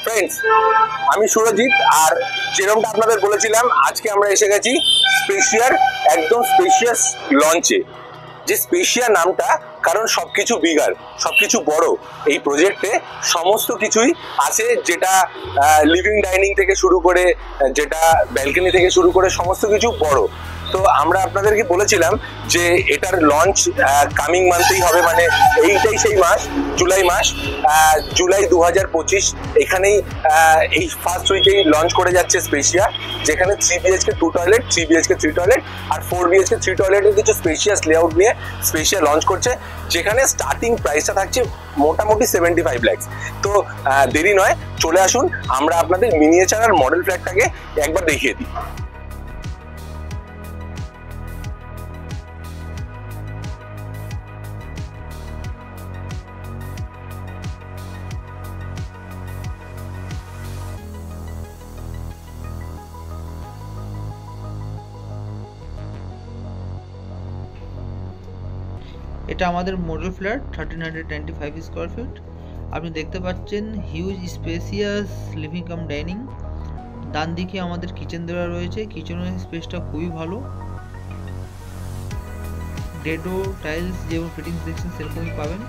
Friends, আমি সুরজিৎ, আর যেরকমটা আপনাদের বলেছিলাম আজকে আমরা এসে গেছি স্পেশিয়ার একদম স্পেশিয়াস লঞ্চে। যে স্পেশিয়া নামটা কারণ সবকিছু বিগার, সবকিছু বড়। এই প্রজেক্টে সমস্ত কিছুই আছে, যেটা লিভিং ডাইনিং থেকে শুরু করে, যেটা ব্যালকনি থেকে শুরু করে সমস্ত কিছু বড়। তো আমরা আপনাদেরকে বলেছিলাম যে এটার লঞ্চ কামিং মান্থেই হবে, মানে এইটাই সেই মাস, জুলাই মাস, জুলাই 2025। এখানেই এই ফার্স্ট উইকেই লঞ্চ করে যাচ্ছে স্পেশিয়া, যেখানে 3 BHK 2 টয়লেট, 3 BHK 3 টয়লেট আর 4 BHK 3 টয়লেটের কিছু স্পেশিয়াস লেআউট নিয়ে স্পেশিয়া লঞ্চ করছে, যেখানে স্টার্টিং প্রাইসটা থাকছে মোটামুটি 75 lakhs। তো দেরি নয়, চলে আসুন, আমরা আপনাদের মিনিয়েচার আর মডেল ফ্ল্যাটটাকে একবার দেখিয়ে দিই। এটা আমাদের মডেল ফ্ল্যাট 1395 স্কোয়ার ফিট। আপনি দেখতে পাচ্ছেন huge spacious living cum dining. ডান দিকে আমাদের কিচেন দেওয়া রয়েছে, কিচেনের স্পেসটা খুবই ভালো। ডেডো টাইলস যেমন ফিটিংস দেখছেন সেরকমই পাবেন।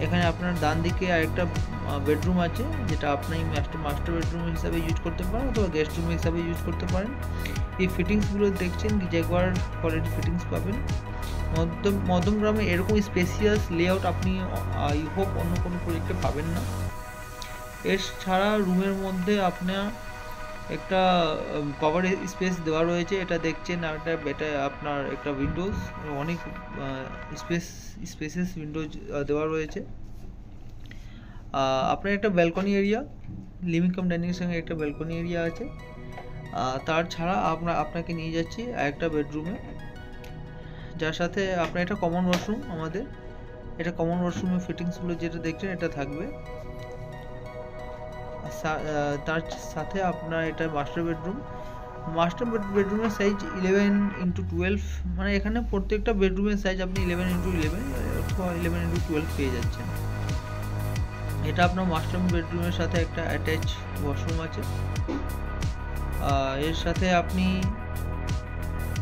এখানে আপনার ডান দিকে আরেকটা বেডরুম আছে, যেটা আপনি মাস্টার বেডরুম হিসাবে ইউজ করতে পারেন অথবা গেস্ট রুম হিসাবে ইউজ করতে পারেন। এই ফিটিংসগুলো দেখছেন জেগুয়ার কোয়ালিটি ফিটিংস পাবেন। মধ্যমগ্রামে এরকম স্পেসিয়াস লেআউট আপনি আই হোপ অন্য কোনো প্রজেক্টে পাবেন না। এছাড়া রুমের মধ্যে আপনার একটা কভার স্পেস দেওয়া রয়েছে, এটা দেখছেন। এটা আপনার একটা উইন্ডোজ, অনেক স্পেসেস উইন্ডোজ দেওয়া রয়েছে। আপনার একটা ব্যালকনি এরিয়া, লিভিং কাম ডাইনিংয়ের সঙ্গে একটা ব্যালকনি এরিয়া আছে। তার ছাড়া আপনাকে নিয়ে যাচ্ছি আরেকটা বেডরুমে, যার সাথে আপনার এটা কমন ওয়াশরুম। আমাদের এটা কমন ওয়াশরুমের ফিটিংসগুলো যেটা দেখছেন এটা থাকবে। তার সাথে আপনার এটা মাস্টার বেডরুমের সাইজ 11x12, মানে এখানে প্রত্যেকটা বেডরুমের সাইজ আপনি 11x11 অথবা 11x12 পেয়ে যাচ্ছেন। এটা আপনার মাস্টার বেডরুমের সাথে একটা অ্যাটাচ ওয়াশরুম আছে। এর সাথে আপনি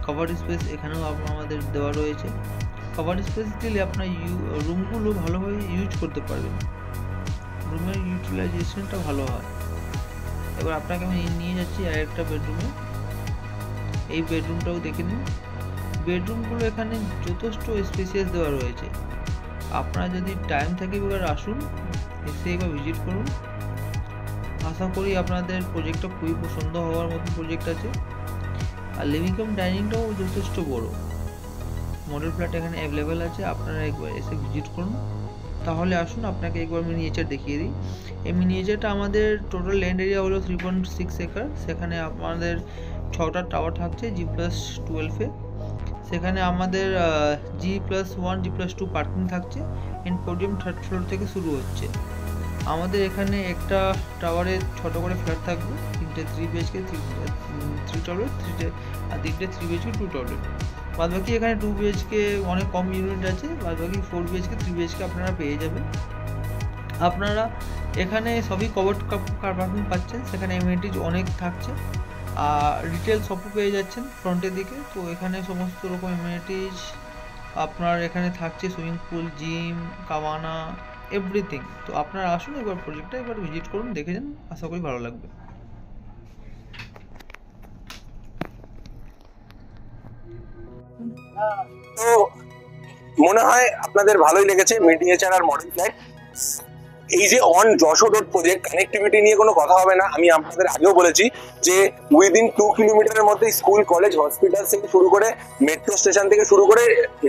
কভার স্পেস এখানেও আমাদের দেওয়া রয়েছে। কভার স্পেস দিলে আপনার রুমগুলো ভালোভাবে ইউজ করতে পারবেন, রুমের ইউটিলাইজেশনটা ভালো হয়। এবার আপনাকে আমি নিয়ে যাচ্ছি আরেকটা বেডরুমে। এই বেডরুমটাও দেখে নিন। বেডরুমগুলো এখানে যথেষ্ট স্পেসিয়াস দেওয়া রয়েছে। আপনারা যদি টাইম থাকে এবার আসুন, এসে একবার ভিজিট করুন। আশা করি আপনাদের প্রজেক্টটা খুবই পছন্দ হওয়ার মতো প্রজেক্ট আছে। আর লিভিং কাম ডাইনিংটাও যথেষ্ট বড়। মডেল ফ্ল্যাট এখানে অ্যাভেলেবেল আছে, আপনারা একবার এসে ভিজিট করুন। তাহলে আসুন আপনাকে একবার মিনিয়েচার দেখিয়ে দিই। এই মিনিয়েচারটা আমাদের টোটাল ল্যান্ড এরিয়া হলো 3.6 একর। সেখানে আমাদের 6টা টাওয়ার থাকছে G+12-এ। সেখানে আমাদের G+1 G+2 পার্কিং থাকছে। এন্ড পোডিয়াম 3rd ফ্লোর থেকে শুরু হচ্ছে। আমাদের এখানে একটা টাওয়ারে 6টা করে ফ্ল্যাট থাকবে, 3টে 3 BHK 3 টয়লেট, আর 3টে 3 BHK 2 টয়লেট। বাদবাকি এখানে 2 BHK অনেক কম ইউনিট আছে, বাদবাকি 4 BHK 3 BHK আপনারা পেয়ে যাবেন। আপনারা এখানে সবই কভার কার পার্কিং পাচ্ছেন, সেখানে এমিনিটিজ অনেক থাকছে। আর রিটেল শপও পেয়ে যাচ্ছেন ফ্রন্টের দিকে। তো এখানে সমস্ত রকম এমিনিটিজ আপনার এখানে থাকছে, সুইমিং পুল, জিম, কামানা, এভরিথিং। তো আপনারা আসুন একবার প্রজেক্টটা একবার ভিজিট করুন, দেখে যান, আশা করি ভালো লাগবে। তো মনে হয় আপনাদের ভালোই লেগেছে মিনিয়েচার আর মডেল ফ্ল্যাট। এই যে on Jessore road project, connectivity নিয়ে কোনো কথা হবে না। আমি আপনাদের আগেও বলেছি যে উইদিন 2 কিলোমিটারের মধ্যে স্কুল, কলেজ, হসপিটাল থেকে শুরু করে মেট্রো স্টেশন থেকে শুরু করে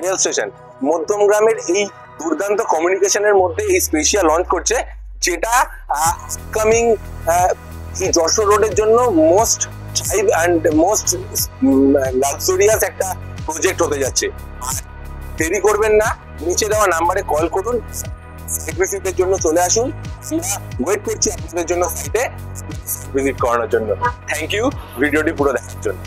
রেল স্টেশন, মধ্যমগ্রামের এই দুর্দান্ত কমিউনিকেশনের মধ্যে এই স্পেশিয়া লঞ্চ করছে, যেটা আপকামিং এই যশোর রোডের জন্য most child and most luxurious একটা প্রজেক্ট হতে যাচ্ছে। দেরি করবেন না, নিচে দেওয়া নাম্বারে কল করুন, সাইট ভিজিটের জন্য চলে আসুন। আমরা ওয়েট করছি আপনাদের জন্য সাইটে ভিজিট করানোর জন্য। থ্যাংক ইউ ভিডিওটি পুরো দেখার জন্য।